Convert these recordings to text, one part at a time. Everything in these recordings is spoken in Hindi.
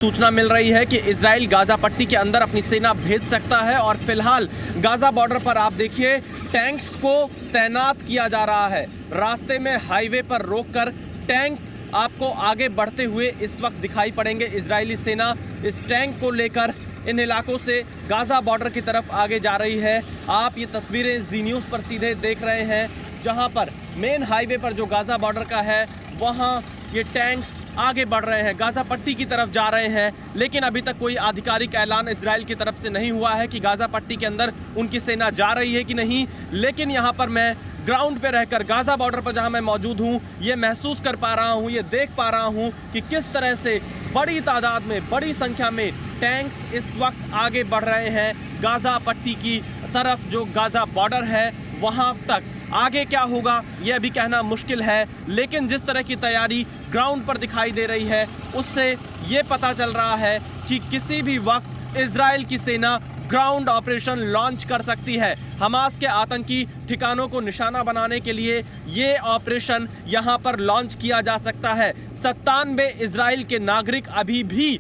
सूचना मिल रही है कि इजराइल गाजा पट्टी के अंदर अपनी सेना भेज सकता है और फिलहाल गाजा बॉर्डर पर आप देखिए टैंक्स को तैनात किया जा रहा है। रास्ते में हाईवे पर रोककर टैंक आपको आगे बढ़ते हुए इस वक्त दिखाई पड़ेंगे। इजरायली सेना इस टैंक को लेकर इन इलाकों से गाजा बॉर्डर की तरफ आगे जा रही है। आप ये तस्वीरें जी न्यूज़ पर सीधे देख रहे हैं, जहां पर मेन हाईवे पर जो गाजा बॉर्डर का है वहां ये टैंक्स आगे बढ़ रहे हैं, गाजा पट्टी की तरफ जा रहे हैं। लेकिन अभी तक कोई आधिकारिक ऐलान इजराइल की तरफ से नहीं हुआ है कि गाजा पट्टी के अंदर उनकी सेना जा रही है कि नहीं। लेकिन यहाँ पर मैं ग्राउंड पे रहकर गाजा बॉर्डर पर जहाँ मैं मौजूद हूँ, ये महसूस कर पा रहा हूँ, ये देख पा रहा हूँ कि किस तरह से बड़ी तादाद में, बड़ी संख्या में टैंक्स इस वक्त आगे बढ़ रहे हैं गाजा पट्टी की तरफ। जो गाजा बॉर्डर है वहाँ तक आगे क्या होगा यह भी कहना मुश्किल है, लेकिन जिस तरह की तैयारी ग्राउंड पर दिखाई दे रही है उससे ये पता चल रहा है कि किसी भी वक्त इजराइल की सेना ग्राउंड ऑपरेशन लॉन्च कर सकती है। हमास के आतंकी ठिकानों को निशाना बनाने के लिए ये ऑपरेशन यहाँ पर लॉन्च किया जा सकता है। 97 इजराइल के नागरिक अभी भी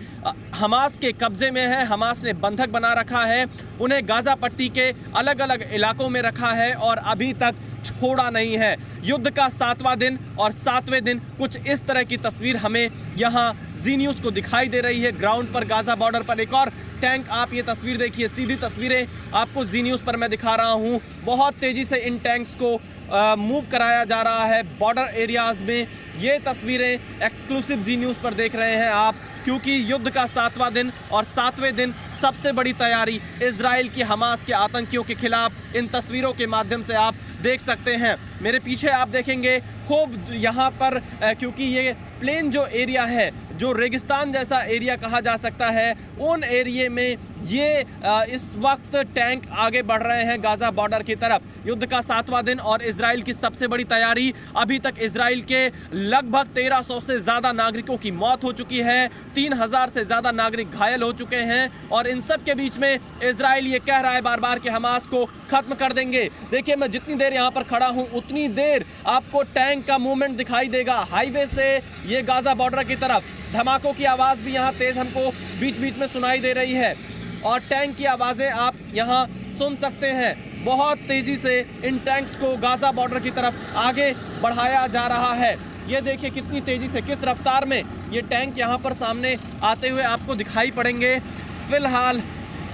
हमास के कब्जे में है। हमास ने बंधक बना रखा है, उन्हें गाजा पट्टी के अलग अलग इलाकों में रखा है और अभी तक छोड़ा नहीं है। युद्ध का 7वां दिन और 7वें दिन कुछ इस तरह की तस्वीर हमें यहाँ जी न्यूज़ को दिखाई दे रही है। ग्राउंड पर गाजा बॉर्डर पर एक और टैंक, आप ये तस्वीर देखिए, सीधी तस्वीरें आपको जी न्यूज़ पर मैं दिखा रहा हूँ। बहुत तेज़ी से इन टैंक्स को मूव कराया जा रहा है बॉर्डर एरियाज़ में। ये तस्वीरें एक्सक्लूसिव जी न्यूज़ पर देख रहे हैं आप, क्योंकि युद्ध का 7वां दिन और 7वें दिन सबसे बड़ी तैयारी इजराइल की हमास के आतंकियों के खिलाफ इन तस्वीरों के माध्यम से आप देख सकते हैं। मेरे पीछे आप देखेंगे खूब यहाँ पर क्योंकि ये प्लेन जो एरिया है, जो रेगिस्तान जैसा एरिया कहा जा सकता है, उन एरिया में ये इस वक्त टैंक आगे बढ़ रहे हैं गाजा बॉर्डर की तरफ। युद्ध का 7वां दिन और इजराइल की सबसे बड़ी तैयारी। अभी तक इजराइल के लगभग 1300 से ज़्यादा नागरिकों की मौत हो चुकी है, 3000 से ज़्यादा नागरिक घायल हो चुके हैं और इन सब के बीच में इजराइल ये कह रहा है बार बार कि हमास को ख़त्म कर देंगे। देखिए, मैं जितनी देर यहाँ पर खड़ा हूँ उतनी देर आपको टैंक का मूवमेंट दिखाई देगा हाईवे से ये गाजा बॉर्डर की तरफ। धमाकों की आवाज़ भी यहाँ तेज़ हमको बीच बीच में सुनाई दे रही है और टैंक की आवाज़ें आप यहाँ सुन सकते हैं। बहुत तेज़ी से इन टैंक्स को गाजा बॉर्डर की तरफ आगे बढ़ाया जा रहा है। ये देखिए कितनी तेज़ी से, किस रफ्तार में ये टैंक यहाँ पर सामने आते हुए आपको दिखाई पड़ेंगे। फ़िलहाल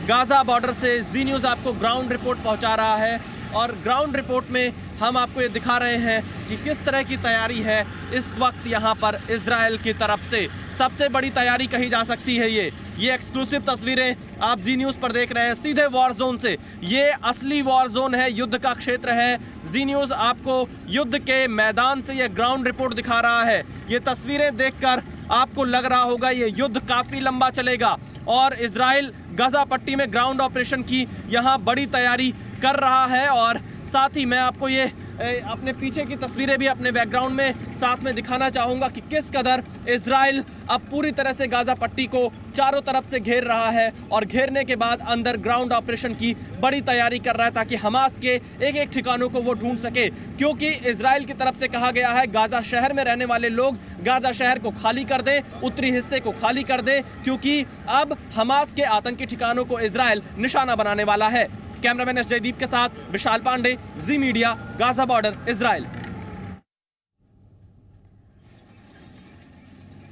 गाजा बॉर्डर से जी न्यूज़ आपको ग्राउंड रिपोर्ट पहुँचा रहा है और ग्राउंड रिपोर्ट में हम आपको ये दिखा रहे हैं कि किस तरह की तैयारी है इस वक्त यहाँ पर इजराइल की तरफ से। सबसे बड़ी तैयारी कही जा सकती है ये एक्सक्लूसिव तस्वीरें आप जी न्यूज़ पर देख रहे हैं सीधे वॉर जोन से। ये असली वॉर जोन है, युद्ध का क्षेत्र है। जी न्यूज़ आपको युद्ध के मैदान से ये ग्राउंड रिपोर्ट दिखा रहा है। ये तस्वीरें देखकर आपको लग रहा होगा ये युद्ध काफ़ी लंबा चलेगा और इजराइल गाजा पट्टी में ग्राउंड ऑपरेशन की यहाँ बड़ी तैयारी कर रहा है। और साथ ही मैं आपको ये अपने पीछे की तस्वीरें भी अपने बैकग्राउंड में साथ में दिखाना चाहूँगा कि किस कदर इजराइल अब पूरी तरह से गाजा पट्टी को चारों तरफ से घेर रहा है और घेरने के बाद अंदर ग्राउंड ऑपरेशन की बड़ी तैयारी कर रहा है ताकि हमास के एक एक ठिकानों को वो ढूंढ सके। क्योंकि इजराइल की तरफ से कहा गया है गाजा शहर में रहने वाले लोग गाजा शहर को खाली कर दें, उत्तरी हिस्से को खाली कर दें, क्योंकि अब हमास के आतंकी ठिकानों को इजराइल निशाना बनाने वाला है। कैमरामैन एस जयदीप के साथ विशाल पांडे, जी मीडिया, गाजा बॉर्डर, इजराइल।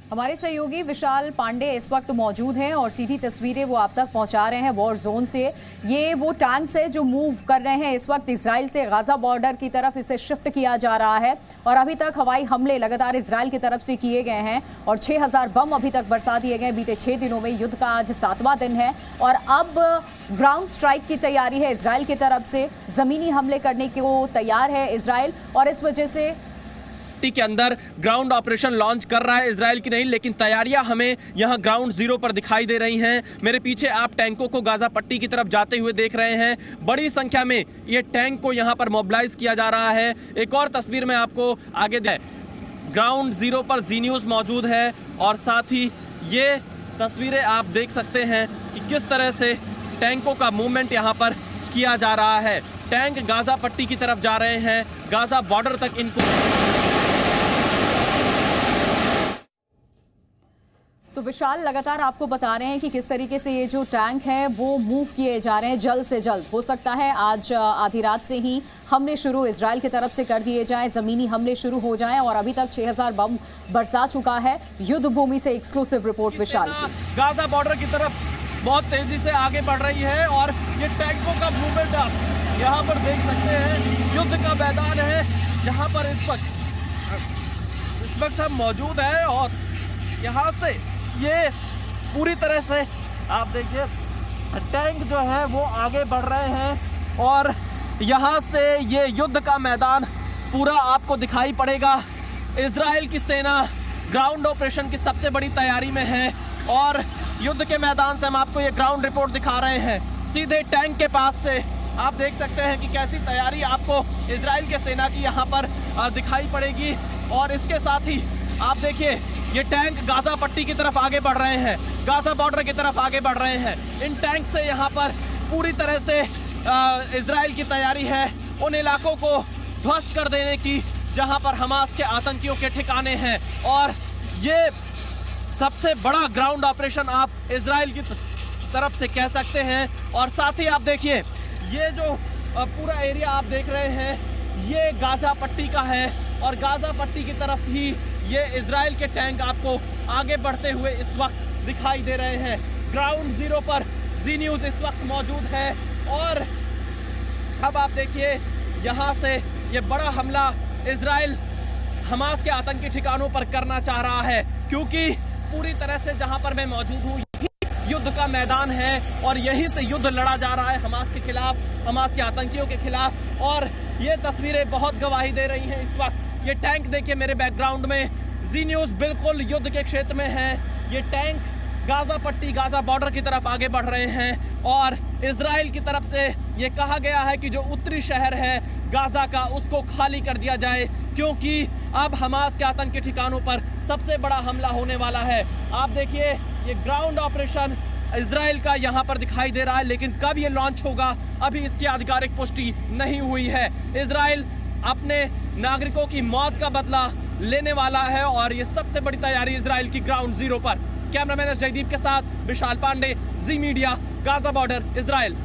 हमारे सहयोगी विशाल पांडे इस वक्त मौजूद हैं और सीधी तस्वीरें वो आप तक पहुंचा रहे हैं वॉर जोन से। ये वो टैंक्स है जो मूव कर रहे हैं इस वक्त इजराइल से गाजा बॉर्डर की तरफ, इसे शिफ्ट किया जा रहा है और अभी तक हवाई हमले लगातार इजराइल की तरफ से किए गए हैं और 6000 बम अभी तक बरसा दिए गए बीते 6 दिनों में। युद्ध का आज 7वां दिन है और अब ग्राउंड स्ट्राइक की तैयारी है इजराइल की तरफ से। ज़मीनी हमले करने को तैयार है इजराइल और इस वजह से के अंदर ग्राउंड ऑपरेशन लॉन्च कर रहा है इजराइल की नहीं, लेकिन तैयारियां हमें यहां ग्राउंड जीरो पर दिखाई दे रही हैं। मेरे पीछे आप टैंकों को गाजा पट्टी की तरफ जाते हुए देख रहे हैं। बड़ी संख्या में ये टैंक को यहां पर मोबिलाइज किया जा रहा है। एक और तस्वीर में आपको आगे दे, ग्राउंड जीरो पर जी न्यूज़ मौजूद है और साथ ही ये तस्वीरें आप देख सकते हैं कि किस तरह से टैंकों का मूवमेंट यहाँ पर किया जा रहा है। टैंक गाजा पट्टी की तरफ जा रहे हैं, गाजा बॉर्डर तक इनको तो विशाल, लगातार आपको बता रहे हैं कि किस तरीके से ये जो टैंक है वो मूव किए जा रहे हैं जल्द से जल्द। हो सकता है आज आधी रात से ही हमले शुरू इजराइल की तरफ से कर दिए जाएं, जमीनी हमले शुरू हो जाएं, और अभी तक 6000 बम बरसा चुका है। युद्ध भूमि से एक्सक्लूसिव रिपोर्ट विशाल। गाजा बॉर्डर की तरफ बहुत तेजी से आगे बढ़ रही है और ये टैंकों का मूवमेंट आप यहाँ पर देख सकते हैं। युद्ध का मैदान है जहाँ पर इस वक्त हम मौजूद हैं और यहाँ से ये पूरी तरह से आप देखिए टैंक जो है वो आगे बढ़ रहे हैं और यहाँ से ये युद्ध का मैदान पूरा आपको दिखाई पड़ेगा। इजराइल की सेना ग्राउंड ऑपरेशन की सबसे बड़ी तैयारी में है और युद्ध के मैदान से हम आपको ये ग्राउंड रिपोर्ट दिखा रहे हैं। सीधे टैंक के पास से आप देख सकते हैं कि कैसी तैयारी आपको इजराइल के सेना की यहाँ पर दिखाई पड़ेगी। और इसके साथ ही आप देखिए ये टैंक गाजा पट्टी की तरफ आगे बढ़ रहे हैं, गाजा बॉर्डर की तरफ आगे बढ़ रहे हैं। इन टैंक से यहाँ पर पूरी तरह से इजराइल की तैयारी है उन इलाकों को ध्वस्त कर देने की जहाँ पर हमास के आतंकियों के ठिकाने हैं। और ये सबसे बड़ा ग्राउंड ऑपरेशन आप इजराइल की तरफ से कह सकते हैं। और साथ ही आप देखिए ये जो पूरा एरिया आप देख रहे हैं ये गाजा पट्टी का है और गाजा पट्टी की तरफ ही ये इजराइल के टैंक आपको आगे बढ़ते हुए इस वक्त दिखाई दे रहे हैं। ग्राउंड जीरो पर जी न्यूज़ इस वक्त मौजूद है और अब आप देखिए यहाँ से ये बड़ा हमला इजराइल हमास के आतंकी ठिकानों पर करना चाह रहा है, क्योंकि पूरी तरह से जहाँ पर मैं मौजूद हूँ युद्ध का मैदान है और यहीं से युद्ध लड़ा जा रहा है हमास के खिलाफ, हमास के आतंकियों के खिलाफ। और ये तस्वीरें बहुत गवाही दे रही हैं। इस वक्त ये टैंक देखिए मेरे बैकग्राउंड में, जी न्यूज़ बिल्कुल युद्ध के क्षेत्र में है। ये टैंक गाजा पट्टी, गाजा बॉर्डर की तरफ आगे बढ़ रहे हैं और इजराइल की तरफ से ये कहा गया है कि जो उत्तरी शहर है गाजा का उसको खाली कर दिया जाए, क्योंकि अब हमास के आतंकी ठिकानों पर सबसे बड़ा हमला होने वाला है। आप देखिए ये ग्राउंड ऑपरेशन इजराइल का यहाँ पर दिखाई दे रहा है, लेकिन कब ये लॉन्च होगा अभी इसकी आधिकारिक पुष्टि नहीं हुई है। इजराइल अपने नागरिकों की मौत का बदला लेने वाला है और ये सबसे बड़ी तैयारी इजराइल की ग्राउंड जीरो पर। कैमरामैन जयदीप के साथ विशाल पांडे, जी मीडिया, गाजा बॉर्डर, इजराइल।